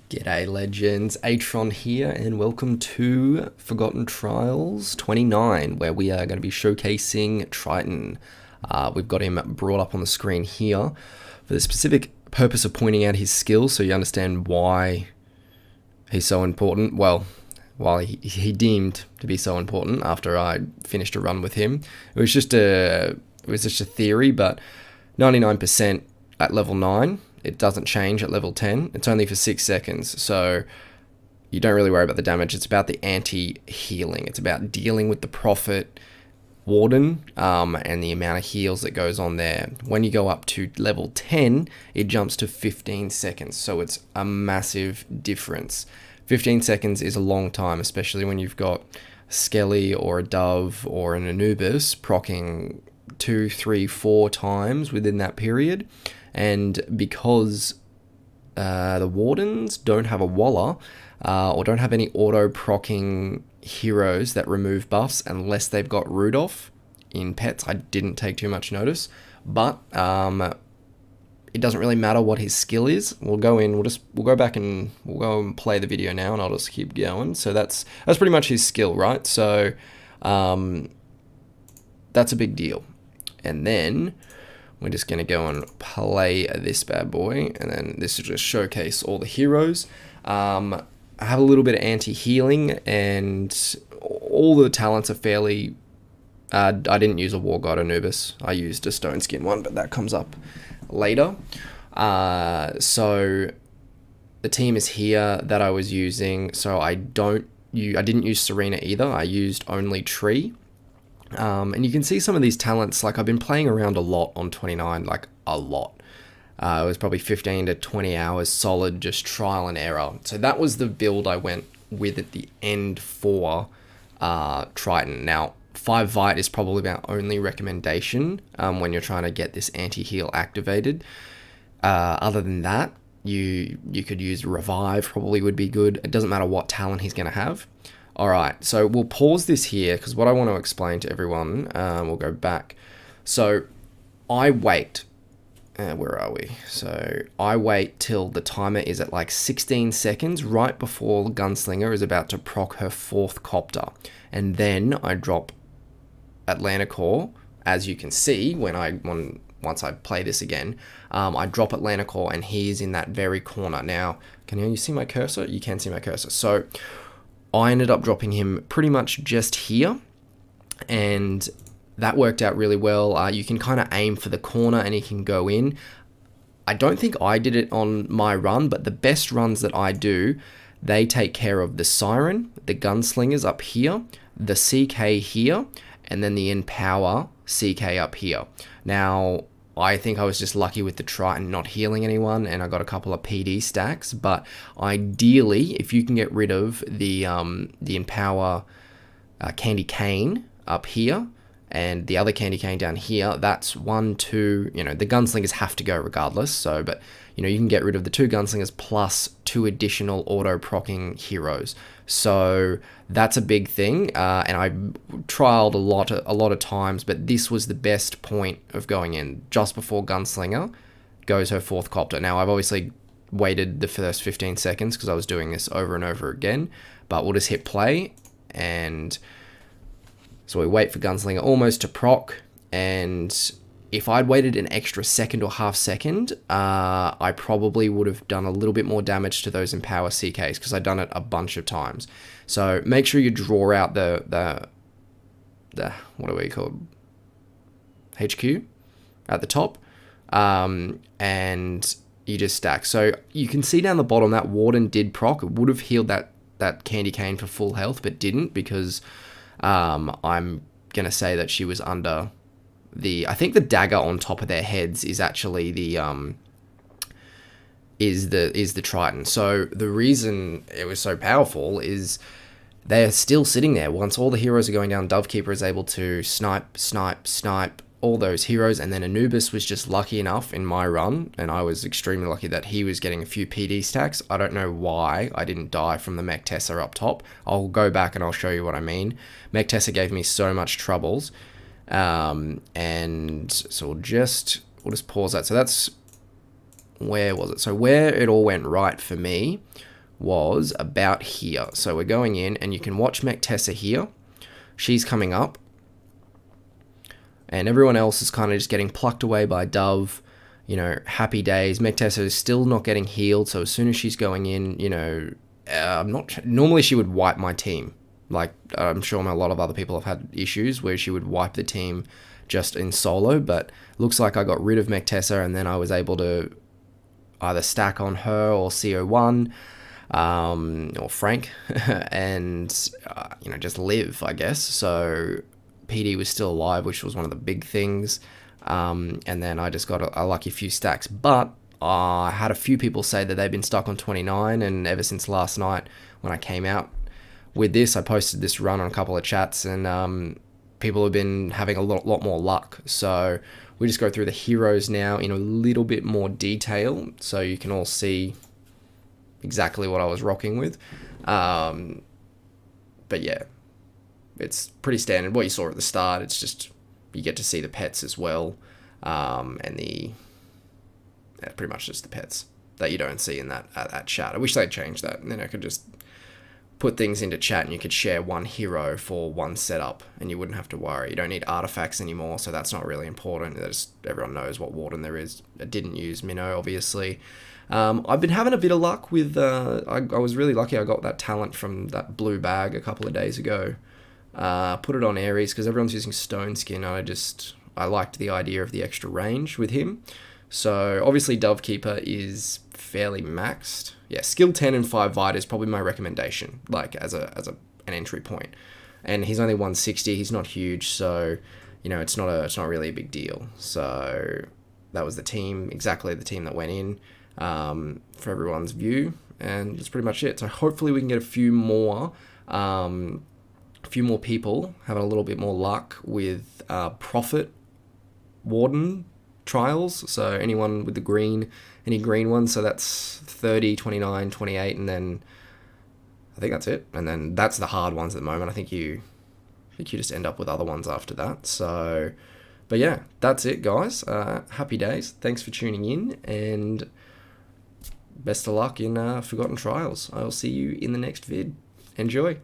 G'day legends, ATRON here and welcome to Forgotten Trials 29 where we are going to be showcasing Triton. We've got him brought up on the screen here for the specific purpose of pointing out his skills so you understand why he's so important. Well, why he deemed to be so important after I finished a run with him. It was just a theory, but 99% at level 9. It doesn't change at level 10. It's only for 6 seconds, so you don't really worry about the damage. It's about the anti-healing. It's about dealing with the Prophet Warden and the amount of heals that goes on there. When you go up to level 10, it jumps to 15 seconds, so it's a massive difference. 15 seconds is a long time, especially when you've got a Skelly or a Dove or an Anubis proccing 2, 3, 4 times within that period. And because the Wardens don't have a Waller or don't have any auto-procking heroes that remove buffs unless they've got Rudolph in pets, I didn't take too much notice. But it doesn't really matter what his skill is. We'll go back and we'll go and play the video now, and I'll just keep going. So that's pretty much his skill, right? So that's a big deal. And then we're just going to go and play this bad boy, and then this will just showcase all the heroes. I have a little bit of anti-healing, and all the talents are fairly... I didn't use a War God Anubis. I used a Stone Skin one, but that comes up later. So the team is here that I was using. So I didn't use Serena either. I used only Tree. And you can see some of these talents, like I've been playing around a lot on 29, like a lot. It was probably 15 to 20 hours solid, just trial and error. So that was the build I went with at the end for Triton. Now, 5 Vite is probably my only recommendation when you're trying to get this anti-heal activated. Other than that, you could use Revive, probably would be good. It doesn't matter what talent he's going to have. Alright, so we'll pause this here because what I want to explain to everyone, we'll go back. So I wait, where are we? So I wait till the timer is at like 16 seconds right before Gunslinger is about to proc her 4th copter. And then I drop Atlantic, as you can see once I play this again. I drop Atlantic and he's in that very corner. Now, can you see my cursor? You can see my cursor. So I ended up dropping him pretty much just here, and that worked out really well. You can kind of aim for the corner and he can go in. I don't think I did it on my run, but the best runs that I do, they take care of the Siren, the Gunslingers up here, the CK here, and then the Empower CK up here. Now, I think I was just lucky with the Triton not healing anyone, and I got a couple of PD stacks, but ideally, if you can get rid of the Empower Candy Cane up here, and the other Candy Cane down here, that's 1, 2, the Gunslingers have to go regardless, so, but, you can get rid of the 2 Gunslingers plus 2 additional auto-procking heroes. So that's a big thing, and I trialed a lot of times, but this was the best point of going in, just before Gunslinger goes her 4th copter. Now, I've obviously waited the first 15 seconds because I was doing this over and over again, but we'll just hit play, and so we wait for Gunslinger almost to proc, and if I'd waited an extra second or half second, I probably would have done a little bit more damage to those Empower CKs because I'd done it a bunch of times. So make sure you draw out the what are we called? HQ at the top, and you just stack. So you can see down the bottom that Warden did proc. It would have healed that Candy Cane for full health, but didn't because I'm gonna say that she was under. I think the dagger on top of their heads is actually the Triton. So the reason it was so powerful is they're still sitting there. Once all the heroes are going down, Dovekeeper is able to snipe all those heroes, and then Anubis was just lucky enough in my run, and I was extremely lucky that he was getting a few PD stacks. I don't know why I didn't die from the Mech Tessa up top. I'll go back and I'll show you what I mean. Mech Tessa gave me so much troubles. And so we'll just pause that. So that's, where was it? So where it all went right for me was about here. So we're going in, and you can watch Mectessa here. She's coming up, and everyone else is kind of just getting plucked away by Dove. You know, happy days. Mectessa is still not getting healed, so as soon as she's going in, you know, normally she would wipe my team. Like, I'm sure a lot of other people have had issues where she would wipe the team just in solo, but looks like I got rid of Mectessa, and then I was able to either stack on her or CO1, or Frank, and, you know, just live, I guess. So PD was still alive, which was one of the big things. And then I just got a lucky few stacks. But I had a few people say that they've been stuck on 29, and ever since last night when I came out with this, I posted this run on a couple of chats, and people have been having a lot more luck. So we just go through the heroes now in a little bit more detail, so you can all see exactly what I was rocking with. But yeah, it's pretty standard. What you saw at the start, it's just you get to see the pets as well, and pretty much just the pets that you don't see in that chat. I wish they'd change that, and then I could just put things into chat, and you could share one hero for one setup, and you wouldn't have to worry. You don't need artifacts anymore, so that's not really important. Everyone knows what Warden there is. I didn't use Minnow, obviously. I've been having a bit of luck with... I was really lucky I got that talent from that blue bag a couple of days ago. Put it on Ares, because everyone's using Stone Skin, and I liked the idea of the extra range with him. So, obviously, Dovekeeper is fairly maxed. Yeah, skill 10 and 5 Vita is probably my recommendation, like, as an entry point. And he's only 160, he's not huge, so, you know, it's not really a big deal. So, that was the team, exactly the team that went in, for everyone's view, and that's pretty much it. So, hopefully we can get a few more people having a little bit more luck with Prophet Warden trials. So anyone with any green ones, so that's 30, 29, 28, and then I think that's it. And then that's the hard ones at the moment. I think you just end up with other ones after that. So, but yeah, that's it, guys. Happy days. Thanks for tuning in, and best of luck in Forgotten Trials. I'll see you in the next vid. Enjoy.